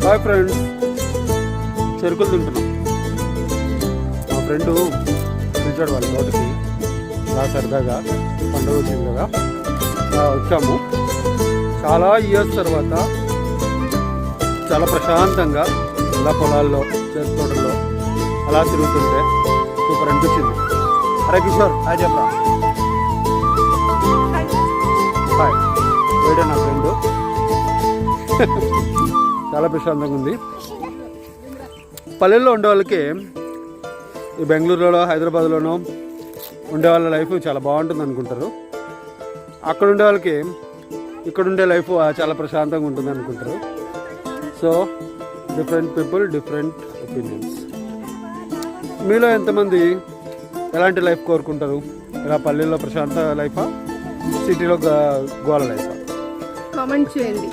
Hi friends, చెరుకులు తింటున్నాం. మా friend పిలిచాడు వాళ్ళ తోటకి, అలా సరదాగా పండుగ వచ్చింది కదా వచ్చాము. చాలా ఇయర్స్ తర్వాత చాలా ప్రశాంతంగా ఇలా పొలాల్లో చెరుకు తోటల్లో అలా తిరుగుతుంటే సూపర్ అనిపించింది. అరే కిషోర్ హాయ్ చెప్పరా. హాయ్, వేడే నా ఫ్రెండు. చాలా ప్రశాంతంగా ఉంది. పల్లెల్లో ఉండే వాళ్ళకి ఈ బెంగళూరులో హైదరాబాద్లోనో ఉండే వాళ్ళ లైఫ్ చాలా బాగుంటుంది అనుకుంటారు. అక్కడ ఉండే వాళ్ళకి ఇక్కడ ఉండే లైఫ్ చాలా ప్రశాంతంగా ఉంటుంది అనుకుంటారు. So different people, different opinions. మీలో ఎంతమంది ఎలాంటి లైఫ్ కోరుకుంటారు? ఇలా పల్లెల్లో ప్రశాంత లైఫా, సిటీలో గోల లైఫా? కామెంట్ చేయండి.